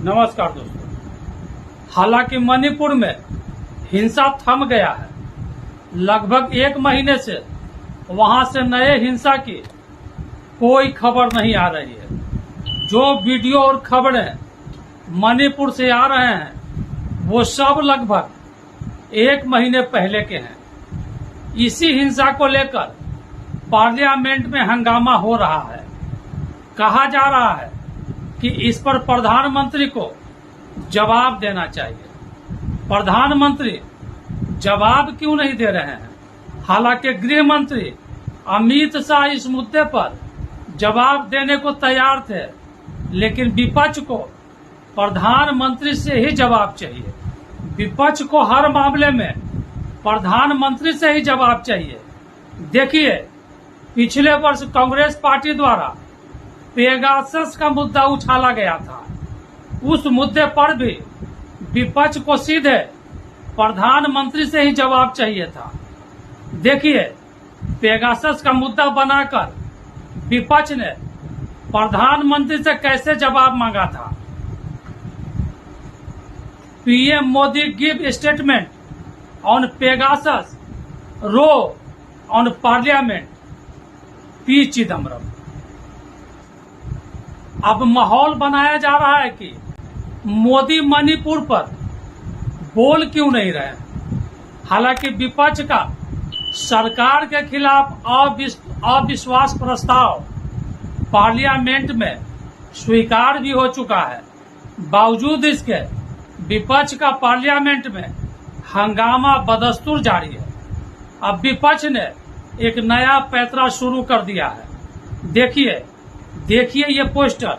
नमस्कार दोस्तों। हालांकि मणिपुर में हिंसा थम गया है। लगभग 1 महीने से वहां से नए हिंसा की कोई खबर नहीं आ रही है। जो वीडियो और खबरें मणिपुर से आ रहे हैं वो सब लगभग 1 महीने पहले के हैं। इसी हिंसा को लेकर पार्लियामेंट में हंगामा हो रहा है। कहा जा रहा है कि इस पर प्रधानमंत्री को जवाब देना चाहिए। प्रधानमंत्री जवाब क्यों नहीं दे रहे हैं? हालांकि गृह मंत्री अमित शाह इस मुद्दे पर जवाब देने को तैयार थे, लेकिन विपक्ष को प्रधानमंत्री से ही जवाब चाहिए। विपक्ष को हर मामले में प्रधानमंत्री से ही जवाब चाहिए। देखिए, पिछले वर्ष कांग्रेस पार्टी द्वारा पेगासस का मुद्दा उछाला गया था। उस मुद्दे पर भी विपक्ष को सीधे प्रधानमंत्री से ही जवाब चाहिए था। देखिए, पेगासस का मुद्दा बनाकर विपक्ष ने प्रधानमंत्री से कैसे जवाब मांगा था। PM Modi give statement on Pegasus row on parliament P Chidambaram. अब माहौल बनाया जा रहा है कि मोदी मणिपुर पर बोल क्यों नहीं रहे। हालांकि विपक्ष का सरकार के खिलाफ अविश्वास प्रस्ताव पार्लियामेंट में स्वीकार भी हो चुका है। बावजूद इसके विपक्ष का पार्लियामेंट में हंगामा बदस्तूर जारी है। अब विपक्ष ने एक नया पैंतरा शुरू कर दिया है। देखिए ये पोस्टर,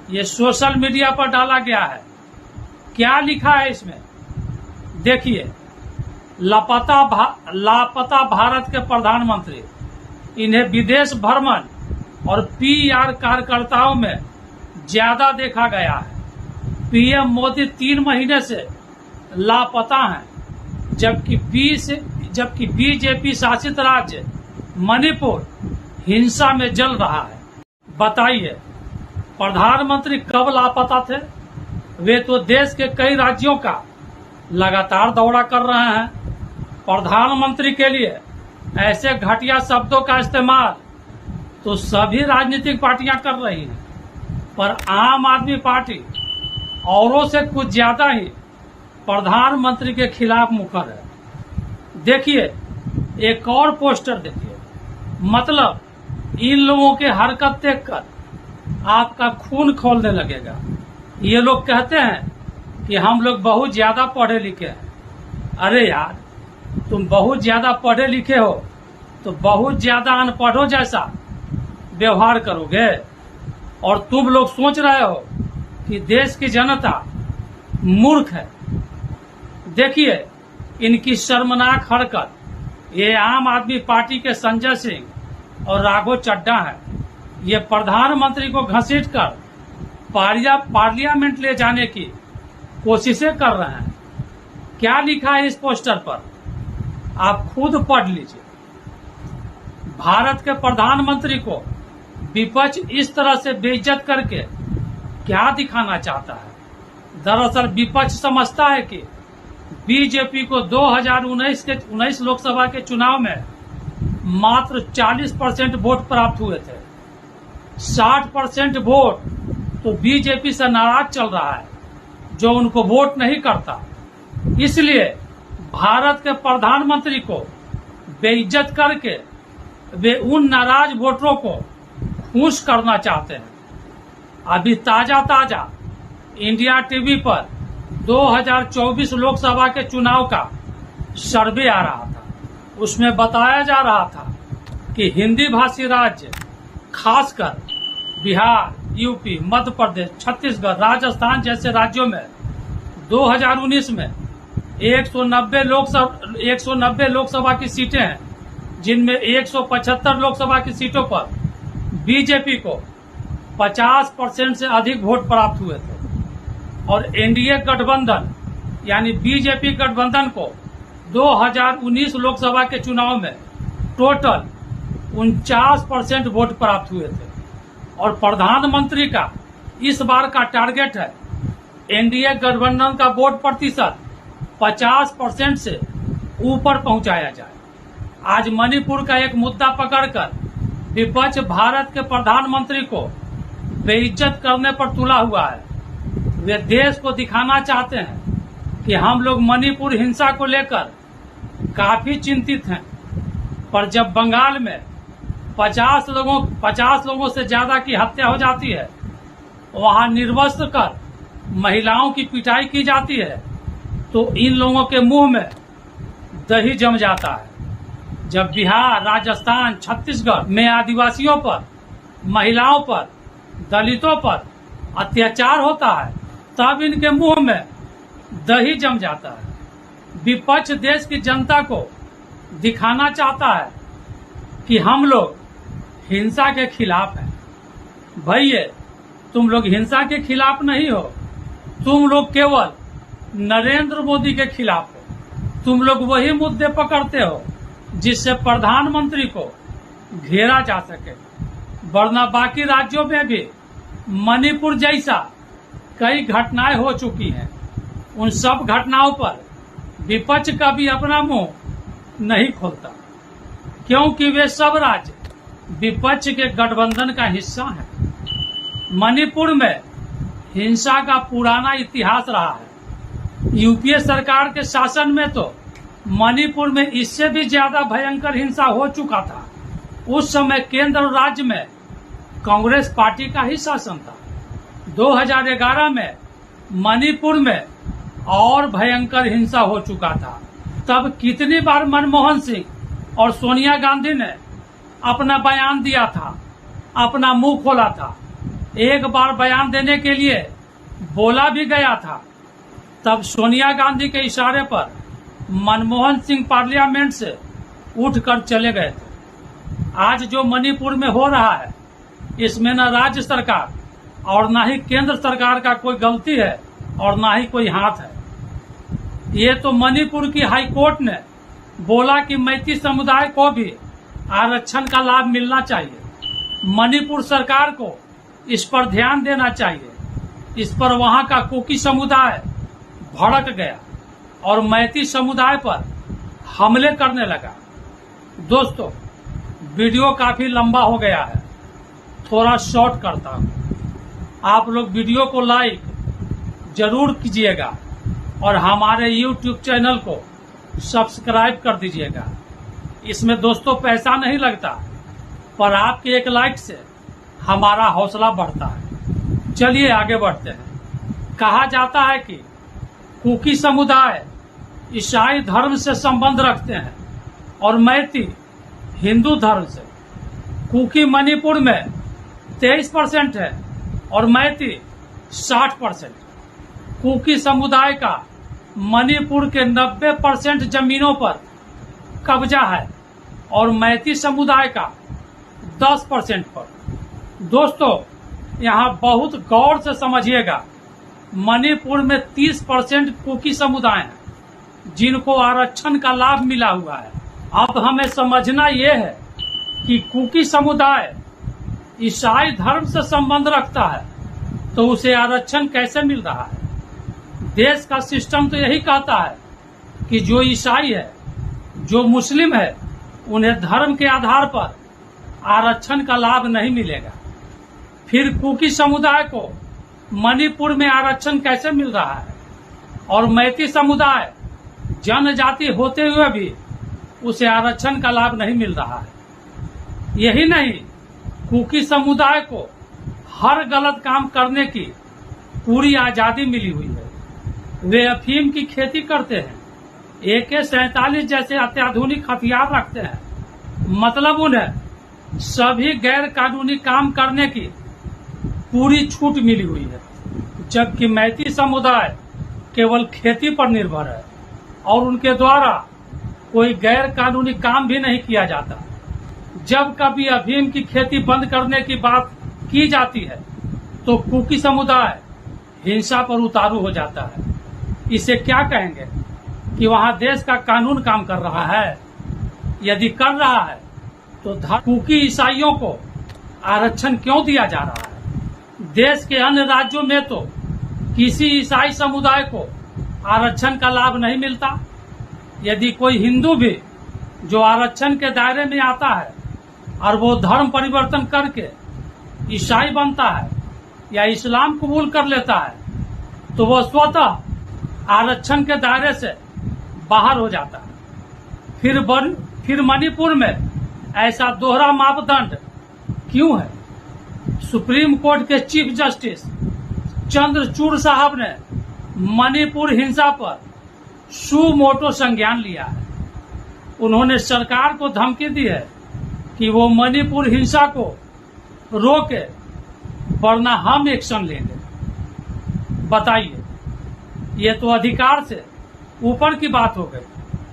ये सोशल मीडिया पर डाला गया है। क्या लिखा है इसमें? देखिए, लापता भारत के प्रधानमंत्री, इन्हें विदेश भ्रमण और पीआर कार्यकर्ताओं में ज्यादा देखा गया है। पीएम मोदी 3 महीने से लापता हैं, जबकि बीजेपी शासित राज्य मणिपुर हिंसा में जल रहा है। बताइए, प्रधानमंत्री कब लापता थे? वे तो देश के कई राज्यों का लगातार दौरा कर रहे हैं। प्रधानमंत्री के लिए ऐसे घटिया शब्दों का इस्तेमाल तो सभी राजनीतिक पार्टियां कर रही हैं, पर आम आदमी पार्टी औरों से कुछ ज्यादा ही प्रधानमंत्री के खिलाफ मुखर है। देखिए, एक और पोस्टर देखिए। मतलब इन लोगों के हरकत देखकर आपका खून खौलने लगेगा। ये लोग कहते हैं कि हम लोग बहुत ज्यादा पढ़े लिखे हैं। अरे यार, तुम बहुत ज्यादा पढ़े लिखे हो तो बहुत ज्यादा अनपढ़ों जैसा व्यवहार करोगे। और तुम लोग सोच रहे हो कि देश की जनता मूर्ख है। देखिए, इनकी शर्मनाक हरकत, ये आम आदमी पार्टी के संजय सिंह और राघव चड्ढा है। ये प्रधानमंत्री को घसीटकर पार्लियामेंट ले जाने की कोशिशें कर रहे हैं। क्या लिखा है इस पोस्टर पर, आप खुद पढ़ लीजिए। भारत के प्रधानमंत्री को विपक्ष इस तरह से बेइज्जत करके क्या दिखाना चाहता है? दरअसल विपक्ष समझता है कि बीजेपी को 2019 लोकसभा के चुनाव में मात्र 40% वोट प्राप्त हुए थे। 60% वोट तो बीजेपी से नाराज चल रहा है, जो उनको वोट नहीं करता। इसलिए भारत के प्रधानमंत्री को बेइज्जत करके वे उन नाराज वोटरों को खुश करना चाहते हैं। अभी ताजा इंडिया टीवी पर 2024 लोकसभा के चुनाव का सर्वे आ रहा था। उसमें बताया जा रहा था कि हिंदी भाषी राज्य, खासकर बिहार, यूपी, मध्य प्रदेश, छत्तीसगढ़, राजस्थान जैसे राज्यों में 2019 में 190 लोकसभा की सीटें हैं, जिनमें 175 लोकसभा की सीटों पर बीजेपी को 50% से अधिक वोट प्राप्त हुए थे। और एनडीए गठबंधन यानी बीजेपी गठबंधन को 2019 लोकसभा के चुनाव में टोटल 49% वोट प्राप्त हुए थे। और प्रधानमंत्री का इस बार का टारगेट है एनडीए गठबंधन का वोट प्रतिशत 50% से ऊपर पहुंचाया जाए। आज मणिपुर का एक मुद्दा पकड़कर विपक्ष भारत के प्रधानमंत्री को बेइज्जत करने पर तुला हुआ है। वे देश को दिखाना चाहते हैं कि हम लोग मणिपुर हिंसा को लेकर काफी चिंतित हैं, पर जब बंगाल में 50 लोगों से ज्यादा की हत्या हो जाती है, वहां निर्वस्त्र कर महिलाओं की पिटाई की जाती है, तो इन लोगों के मुंह में दही जम जाता है। जब बिहार, राजस्थान, छत्तीसगढ़ में आदिवासियों पर, महिलाओं पर, दलितों पर अत्याचार होता है, तब इनके मुंह में दही जम जाता है। विपक्ष देश की जनता को दिखाना चाहता है कि हम लोग हिंसा के खिलाफ हैं। भैया, तुम लोग हिंसा के खिलाफ नहीं हो, तुम लोग केवल नरेंद्र मोदी के खिलाफ हो। तुम लोग वही मुद्दे पकड़ते हो जिससे प्रधानमंत्री को घेरा जा सके, वरना बाकी राज्यों में भी मणिपुर जैसा कई घटनाएं हो चुकी हैं। उन सब घटनाओं पर विपक्ष का भी अपना मुंह नहीं खोलता, क्योंकि वे सब राज्य विपक्ष के गठबंधन का हिस्सा हैं। मणिपुर में हिंसा का पुराना इतिहास रहा है। यूपीए सरकार के शासन में तो मणिपुर में इससे भी ज्यादा भयंकर हिंसा हो चुका था। उस समय केंद्र और राज्य में कांग्रेस पार्टी का ही शासन था। 2011 में मणिपुर में और भयंकर हिंसा हो चुका था। तब कितनी बार मनमोहन सिंह और सोनिया गांधी ने अपना बयान दिया था, अपना मुंह खोला था। एक बार बयान देने के लिए बोला भी गया था, तब सोनिया गांधी के इशारे पर मनमोहन सिंह पार्लियामेंट से उठकर चले गए थे। आज जो मणिपुर में हो रहा है, इसमें न राज्य सरकार और न ही केंद्र सरकार का कोई गलती है और न ही कोई हाथ है। ये तो मणिपुर की हाई कोर्ट ने बोला कि मैती समुदाय को भी आरक्षण का लाभ मिलना चाहिए। मणिपुर सरकार को इस पर ध्यान देना चाहिए। इस पर वहां का कुकी समुदाय भड़क गया और मैती समुदाय पर हमले करने लगा। दोस्तों, वीडियो काफी लंबा हो गया है, थोड़ा शॉर्ट करता हूं। आप लोग वीडियो को लाइक जरूर कीजिएगा और हमारे YouTube चैनल को सब्सक्राइब कर दीजिएगा। इसमें दोस्तों पैसा नहीं लगता, पर आपके एक लाइक से हमारा हौसला बढ़ता है। चलिए आगे बढ़ते हैं। कहा जाता है कि कुकी समुदाय ईसाई धर्म से संबंध रखते हैं और मैती हिंदू धर्म से। कुकी मणिपुर में 23% है और मैती 60%। कुकी समुदाय का मणिपुर के 90% जमीनों पर कब्जा है और मैती समुदाय का 10% पर। दोस्तों, यहाँ बहुत गौर से समझिएगा। मणिपुर में 30% कुकी समुदाय हैं जिनको आरक्षण का लाभ मिला हुआ है। अब हमें समझना यह है कि कुकी समुदाय ईसाई धर्म से संबंध रखता है, तो उसे आरक्षण कैसे मिल रहा है? देश का सिस्टम तो यही कहता है कि जो ईसाई है, जो मुस्लिम है, उन्हें धर्म के आधार पर आरक्षण का लाभ नहीं मिलेगा। फिर कुकी समुदाय को मणिपुर में आरक्षण कैसे मिल रहा है? और मैती समुदाय जनजाति होते हुए भी उसे आरक्षण का लाभ नहीं मिल रहा है। यही नहीं, कुकी समुदाय को हर गलत काम करने की पूरी आजादी मिली हुई है। वे अफीम की खेती करते हैं, AK-47 जैसे अत्याधुनिक हथियार रखते हैं। मतलब उन्हें सभी गैर कानूनी काम करने की पूरी छूट मिली हुई है, जबकि मैती समुदाय केवल खेती पर निर्भर है और उनके द्वारा कोई गैर कानूनी काम भी नहीं किया जाता। जब कभी अफीम की खेती बंद करने की बात की जाती है, तो कुकी समुदाय हिंसा पर उतारू हो जाता है। इसे क्या कहेंगे कि वहां देश का कानून काम कर रहा है? यदि कर रहा है तो कुकी ईसाइयों को आरक्षण क्यों दिया जा रहा है? देश के अन्य राज्यों में तो किसी ईसाई समुदाय को आरक्षण का लाभ नहीं मिलता। यदि कोई हिंदू भी जो आरक्षण के दायरे में आता है और वो धर्म परिवर्तन करके ईसाई बनता है या इस्लाम कबूल कर लेता है तो वो स्वतः आरक्षण के दायरे से बाहर हो जाता है। फिर मणिपुर में ऐसा दोहरा मापदंड क्यों है? सुप्रीम कोर्ट के चीफ जस्टिस चंद्रचूड़ साहब ने मणिपुर हिंसा पर सुमोटो संज्ञान लिया है। उन्होंने सरकार को धमकी दी है कि वो मणिपुर हिंसा को रोके वरना हम एक्शन लेंगे। बताइए, ये तो अधिकार से ऊपर की बात हो गई।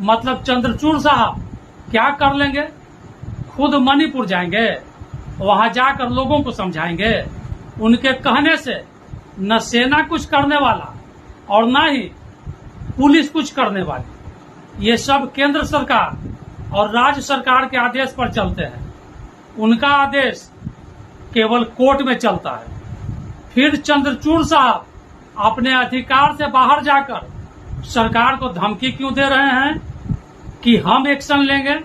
मतलब चंद्रचूड़ साहब क्या कर लेंगे? खुद मणिपुर जाएंगे, वहां जाकर लोगों को समझाएंगे। उनके कहने से न सेना कुछ करने वाला और न ही पुलिस कुछ करने वाली। ये सब केंद्र सरकार और राज्य सरकार के आदेश पर चलते हैं। उनका आदेश केवल कोर्ट में चलता है। फिर चंद्रचूड़ साहब अपने अधिकार से बाहर जाकर सरकार को धमकी क्यों दे रहे हैं कि हम एक्शन लेंगे?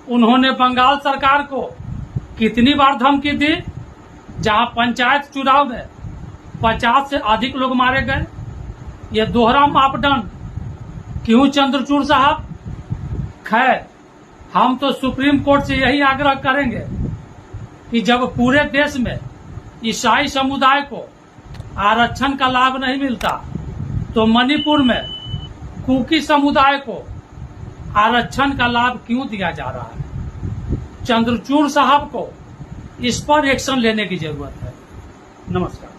उन्होंने बंगाल सरकार को कितनी बार धमकी दी जहां पंचायत चुनाव में 50 से अधिक लोग मारे गए? ये दोहरा मापदंड क्यों चंद्रचूड़ साहब? खैर, हम तो सुप्रीम कोर्ट से यही आग्रह करेंगे कि जब पूरे देश में ईसाई समुदाय को आरक्षण का लाभ नहीं मिलता तो मणिपुर में कुकी समुदाय को आरक्षण का लाभ क्यों दिया जा रहा है? चंद्रचूड़ साहब को इस पर एक्शन लेने की जरूरत है। नमस्कार।